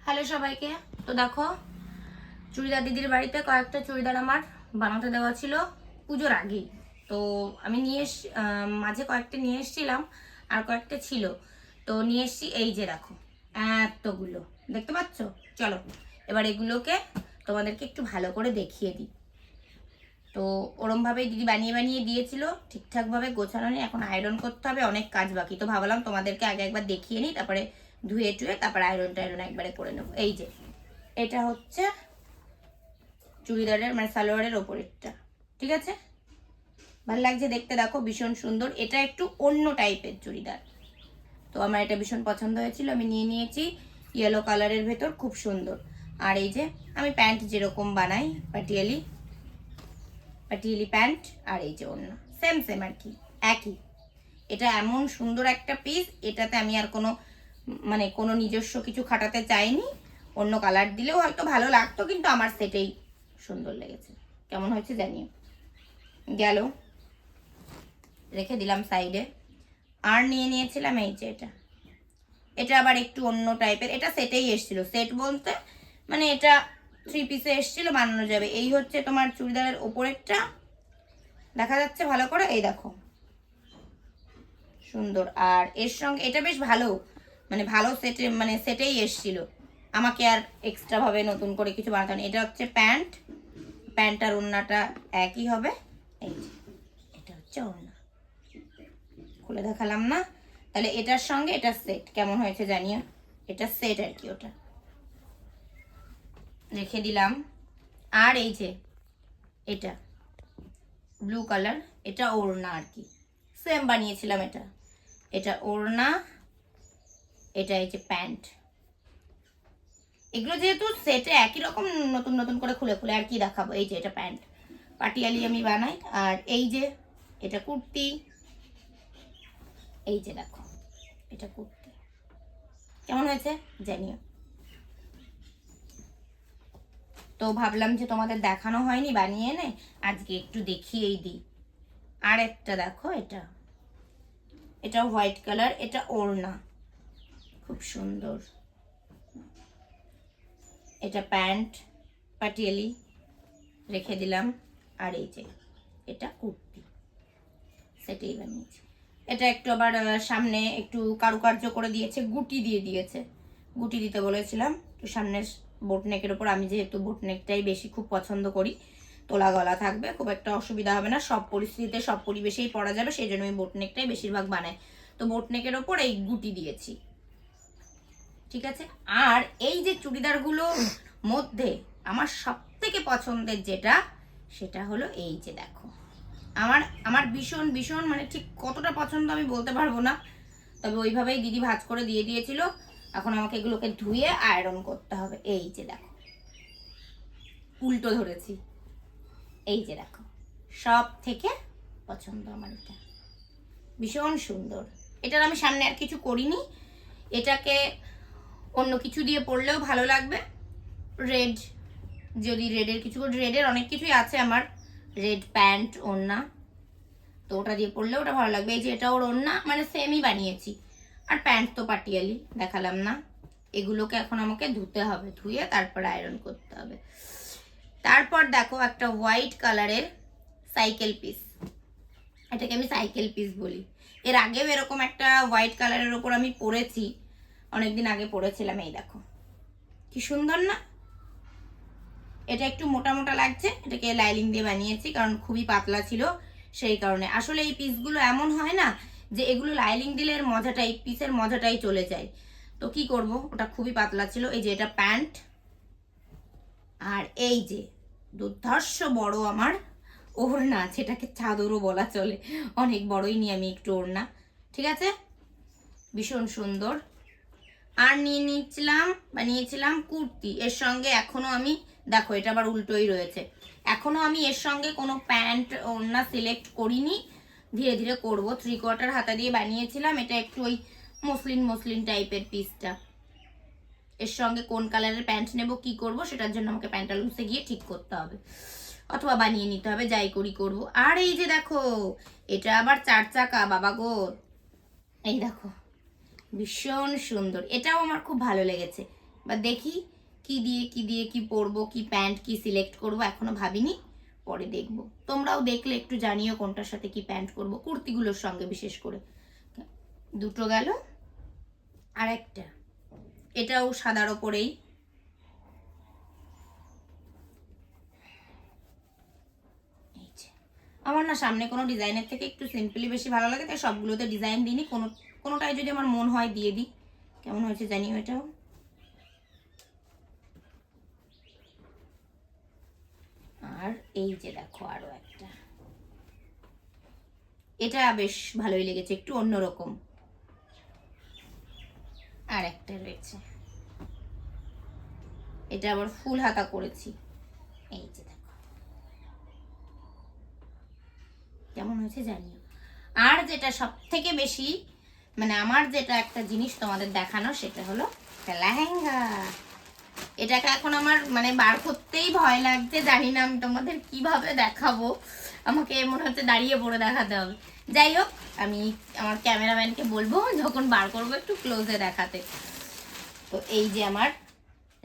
Hello সবাইকে। তো দেখো, চুড়িদার দিদির বাড়িতে কয়েকটা চুড়িদার আমার বানাতে দেওয়া ছিল পুজোর আগেই। তো আমি মাঝে কয়েকটা নিয়ে এসেছিলাম, আর কয়েকটা ছিল। তো নিয়ে এসছি, এই যে দেখো এতগুলো, দেখতে পাচ্ছ? চলো এবার এগুলোকে তোমাদেরকে একটু ভালো করে দেখিয়ে দিই। তো ওরমভাবেই দিদি বানিয়ে বানিয়ে দিয়েছিল, ঠিকঠাকভাবে গোছানো নেই, এখন আয়রন করতে হবে, অনেক কাজ বাকি। তো ভাবলাম তোমাদেরকে আগে একবার দেখিয়ে নিই, তারপরে ধুয়ে টুয়ে তারপরে আয়রন একবারে করে নেবো। এই যে এটা হচ্ছে চুড়িদারের মানে সালোয়ারের ওপরেরটা, ঠিক আছে? ভালো লাগছে দেখতে, দেখো ভীষণ সুন্দর। এটা একটু অন্য টাইপের চুড়িদার, তো আমার এটা ভীষণ পছন্দ হয়েছিল, আমি নিয়ে নিয়েছি। ইয়েলো কালারের ভেতর, খুব সুন্দর। আর এই যে আমি প্যান্ট যেরকম বানাই, পাটিয়ালি প্যান্ট, আর এই যে ওড়না সেম সেম আর কি, একই। এটা এমন সুন্দর একটা পিস, এটাতে আমি আর কোনো নিজস্ব কিছু খাটাতে চাইনি। অন্য কালার দিলেও হয়তো ভালো লাগতো, কিন্তু আমার সেটাই সুন্দর লেগেছে। কেমন হয়েছে জানিও। গেল, রেখে দিলাম সাইডে। আর নিয়ে নিয়েছিলাম এই যে এটা আবার একটু অন্য টাইপের। এটা সেটেই এসেছিল, সেট বলতে মানে এটা 3 পিসে এসেছিল, বানানো যাবে। এই হচ্ছে তোমার চুড়িদারের ওপরেরটা, দেখা যাচ্ছে ভালো করে, এই দেখো সুন্দর। আর এর সঙ্গে এটা বেশ ভালো, মানে ভালো সেটেই এসছিল, আমাকে আর এক্সট্রা ভাবে নতুন করে কিছু বানাতে হবে না। এটা হচ্ছে প্যান্ট আর ওড়নাটা একই হবে। এই যে এটা হচ্ছে ওড়না, খুলে দেখালাম না? তাহলে এটার সঙ্গে এটা সেট, কেমন হয়েছে জানিও। এটা সেট আর কি, ওটা রেখে দিলাম। আর এই যে এটা ব্লু কালার, এটা ওড়না আর কি, সেম বানিয়েছিলাম। এটা ওড়না, এটা এই যে প্যান্ট। এগুলো যেহেতু সেটে একই রকম, নতুন নতুন করে খুলে খুলে আর কি দেখাবো। এই যে এটা প্যান্ট, পাটিয়ালি আমি বানাই। আর এই যে এটা কুর্তি, এই যে দেখো এটা কুর্তি, কেমন হয়েছে জানিও। তো ভাবলাম যে তোমাদের দেখানো হয়নি, বানিয়ে এনে আজকে একটু দেখিয়েই দিই। আর একটা দেখো, এটা হোয়াইট কালার, এটা ওড়না, খুব সুন্দর। এটা প্যান্ট পাটিয়ালি, রেখে দিলাম। আর এই যে এটা কুর্তি, সেটাই বানিয়েছি। এটা একটু আবার সামনে একটু কারুকার্য করে দিয়েছে, গুটি দিয়ে দিয়েছে, গুটি দিতে বলেছিলাম তো সামনে বোটনেকের ওপর। আমি যেহেতু বোটনেকটাই বেশি খুব পছন্দ করি, তোলা গলা থাকবে, খুব একটা অসুবিধা হবে না, সব পরিস্থিতিতে সব পরিবেশেই পরা যাবে, সেই জন্য আমি বোটনেকটাই বেশিরভাগ বানাই। তো বোটনেকের ওপর এই গুটি দিয়েছি, ঠিক আছে। আর এই যে চুড়িদারগুলোর মধ্যে আমার সব থেকে পছন্দের সেটা হলো এই যে দেখো, আমার ভীষণ ভীষণ মানে ঠিক কতটা পছন্দ আমি বলতে পারবো না, তবে ওইভাবেই দিদি ভাঁজ করে দিয়ে দিয়েছিল। এখন আমাকে এগুলোকে ধুয়ে আয়রন করতে হবে। এই যে দেখো, উল্টো ধরেছি, এই যে দেখো, সব থেকে পছন্দ আমার এটা, ভীষণ সুন্দর। এটার আমি সামনে আর কিছু করিনি, এটাকে অন্য কিছু দিয়ে পরলেও ভালো লাগবে। রেড, যদি রেডের অনেক কিছুই আছে আমার, রেড প্যান্ট ওড়না, তো ওটা দিয়ে পরলে ওটা ভালো লাগবে। এই যে এটা ওর ওড়না, মানে সেমই বানিয়েছি। আর প্যান্ট তো পাটিয়ালি দেখালাম না। এগুলোকে এখন আমাকে ধুতে হবে, ধুয়ে তারপর আয়রন করতে হবে। তারপর দেখো একটা হোয়াইট কালারের সাইকেল পিস, এটাকে আমি সাইকেল পিস বলি। এর আগেও এরকম একটা হোয়াইট কালারের ওপর আমি পরেছি, অনেকদিন আগে পরেছিলাম। এই দেখো কি সুন্দর না? এটা একটু মোটা মোটা লাগছে, এটাকে লাইলিং দিয়ে বানিয়েছি কারণ খুবই পাতলা ছিল, সেই কারণে। আসলে এই পিসগুলো এমন হয় না যে এগুলো লাইলিং দিলে এর মজাটাই, পিসের মজাটাই চলে যায়, তো কি করব, ওটা খুবই পাতলা ছিল। এই যে এটা প্যান্ট, আর এই যে দুর্ধর্ষ বড় আমার ওড়না, যেটাকে চাদরও বলা চলে, অনেক বড়ই নিয়ে আমি একটু ওড়না, ঠিক আছে, ভীষণ সুন্দর। আর বানিয়েছিলাম কুর্তি। এর সঙ্গে এখনো আমি, দেখো এটা আবার উল্টোই রয়েছে, এখনো আমি এর সঙ্গে কোনো প্যান্ট ওড়না সিলেক্ট করিনি, ধীরে ধীরে করব। 3/4 হাতা দিয়ে বানিয়েছিলাম, এটা একটু ওই মসলিন টাইপের পিসটা। এর সঙ্গে কোন কালারের প্যান্ট নেব, কি করব, সেটার জন্য আমাকে প্যান্টালুন্সে গিয়ে ঠিক করতে হবে, অথবা বানিয়ে নিতে হবে, যাই করি করব। আর এই যে দেখো, এটা আবার 4 চাকা, বাবা গো, এই দেখো ভীষণ সুন্দর, এটাও আমার খুব ভালো লেগেছে। বা দেখি কি দিয়ে কি পরবো, কি প্যান্ট কি সিলেক্ট করব, এখনো ভাবিনি, পরে দেখব। তোমরাও দেখলে একটু জানিও কোনটার সাথে কি প্যান্ট করব, কুর্তিগুলোর সঙ্গে বিশেষ করে। দুটো গেল, আর একটা এটাও সাদার ওপরেই, আমার না সামনে কোনো ডিজাইনের থেকে একটু সিম্পলি বেশি ভালো লাগে, তাই সবগুলোতে ডিজাইন দিইনি, কোনোটাই যদি আমার মন হয় দিয়ে দিই। কেমন হয়েছে জানিও এটাও। আর এই যে দেখো আরো একটা, এটা বেশ ভালোই লেগেছে, একটু অন্যরকম। আর একটা রয়েছে, এটা আবার ফুল হাতা করেছি, এই যে দেখো কেমন হয়েছে জানিও। আর যেটা সব থেকে বেশি মানে আমার যেটা একটা জিনিস তোমাদের দেখানো, সেটা হলো লেহেঙ্গা। এটাকে এখন আমার মানে বার করতেই ভয় লাগছে, জানি না আমি তোমাদের কিভাবে দেখাবো, আমাকে মনে হচ্ছে দাঁড়িয়ে পড়ে দেখাতে হবে। যাই হোক, আমি আমার ক্যামেরাম্যানকে বলবো যখন বার করবো একটু ক্লোজে দেখাতে। তো এই যে আমার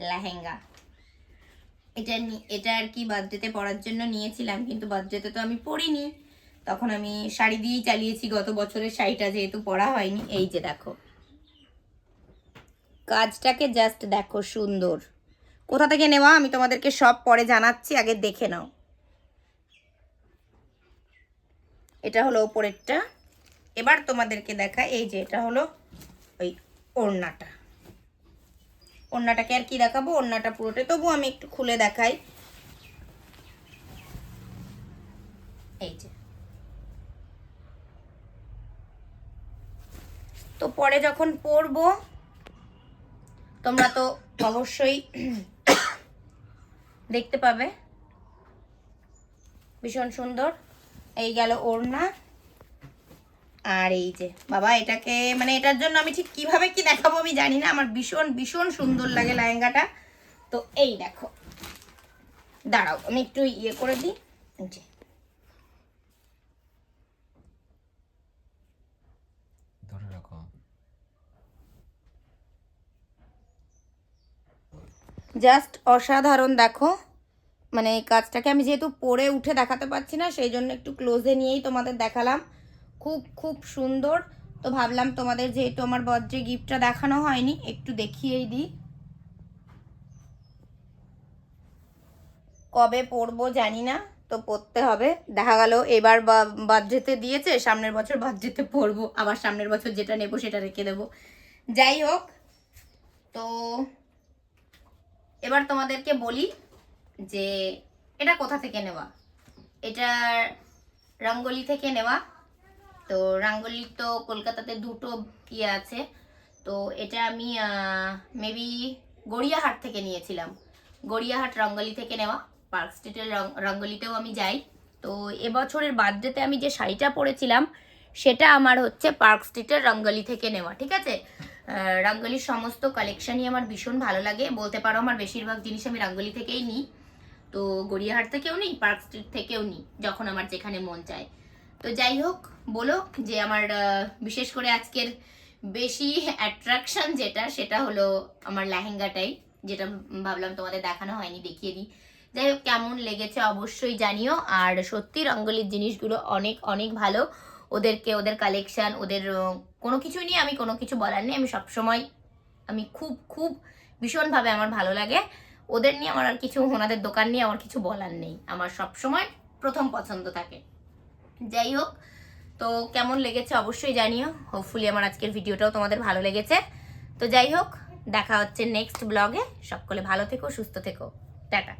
লেহেঙ্গা, এটা আর কি বার্থডেতে পরার জন্য নিয়েছিলাম, কিন্তু বার্থডেতে তো আমি পরিনি, তখন আমি শাড়ি দিয়েই চালিয়েছি, গত বছরের শাড়িটা যেহেতু পরা হয়নি। এই যে দেখো কাজটাকে জাস্ট দেখো, সুন্দর। কোথা থেকে নেওয়া আমি তোমাদেরকে সব পরে জানাচ্ছি, আগে দেখে নাও। এটা হলো ওপরেরটা। এবার তোমাদেরকে দেখা, এই যে এটা হলো ওই ওড়নাটা। ওড়নাটাকে আর কি দেখাবো, ওড়নাটা পুরোটা, তবু আমি একটু খুলে দেখাই। এই যে, তো পরে যখন পরবো তোমরা তো অবশ্যই দেখতে পাবে, ভীষণ সুন্দর। এই গেল ওড়না। আর এই যে বাবা, এটাকে মানে এটার জন্য আমি ঠিক কিভাবে কি দেখাবো আমি জানি না, আমার ভীষণ ভীষণ সুন্দর লাগে লেহেঙ্গাটা। তো এই দেখো, দাঁড়াও আমি একটু ইয়ে করে দিই। জাস্ট অসাধারণ দেখো, মানে এই কাজটাকে আমি যেহেতু পরে উঠে দেখাতে পারছি না, সেই জন্য একটু ক্লোজে নিয়েই তোমাদের দেখালাম। খুব খুব সুন্দর। তো ভাবলাম তোমাদের যেহেতু আমার বার্থডে গিফটটা দেখানো হয়নি, একটু দেখিয়েই দিই। কবে পরবো জানি না, তো পরতে হবে। দেখা গেল এবার বার্থডেতে দিয়েছে, সামনের বছর বার্থডেতে পরবো, আবার সামনের বছর যেটা নেবো সেটা রেখে দেবো। যাই হোক, তো এবার তোমাদেরকে বলি যে এটা কোথা থেকে নেওয়া। এটা রঙ্গোলি থেকে নেওয়া। তো রঙ্গোলি তো কলকাতাতে দুটো ইয়ে আছে, তো এটা আমি মেবি গড়িয়াহাট থেকে নিয়েছিলাম। গড়িয়াহাট রঙ্গোলি থেকে নেওয়া। পার্ক স্ট্রিটের রঙ্গোলিতেও আমি যাই। তো এবছরের বার্থডেতে আমি যে শাড়িটা পরেছিলাম সেটা আমার হচ্ছে পার্ক স্ট্রিটের রঙ্গোলি থেকে নেওয়া, ঠিক আছে। রঙ্গোলির সমস্ত কালেকশনই আমার ভীষণ ভালো লাগে, বলতে পারো আমার বেশিরভাগ জিনিস আমি রঙ্গোলি থেকেই নিই। তো গড়িয়াহাট থেকেও নিই, পার্ক স্ট্রিট থেকেও নিই, যখন আমার যেখানে মন চায়। তো যাই হোক, বলো যে আমার বিশেষ করে আজকের বেশি অ্যাট্রাকশন যেটা, সেটা হলো আমার লেহেঙ্গাটাই, যেটা ভাবলাম তোমাদের দেখানো হয়নি, দেখিয়ে দিই। যাই হোক, কেমন লেগেছে অবশ্যই জানিও। আর সত্যি রঙ্গোলির জিনিসগুলো অনেক অনেক ভালো, ওদের কালেকশান, ওদের কোনো কিছু নিয়ে আমি কোনো কিছু বলার নেই। আমি সবসময় আমি খুব খুব ভীষণভাবে আমার ভালো লাগে ওদের নিয়ে। আমার আর কিছু, ওনাদের দোকান নিয়ে আমার কিছু বলার নেই, আমার সবসময় প্রথম পছন্দ থাকে। যাই হোক, তো কেমন লেগেছে অবশ্যই জানিও। হোপফুলি আমার আজকের ভিডিওটাও তোমাদের ভালো লেগেছে। তো যাই হোক, দেখা হচ্ছে নেক্সট ব্লগে। সকলে ভালো থেকো, সুস্থ থেকো, টাটা।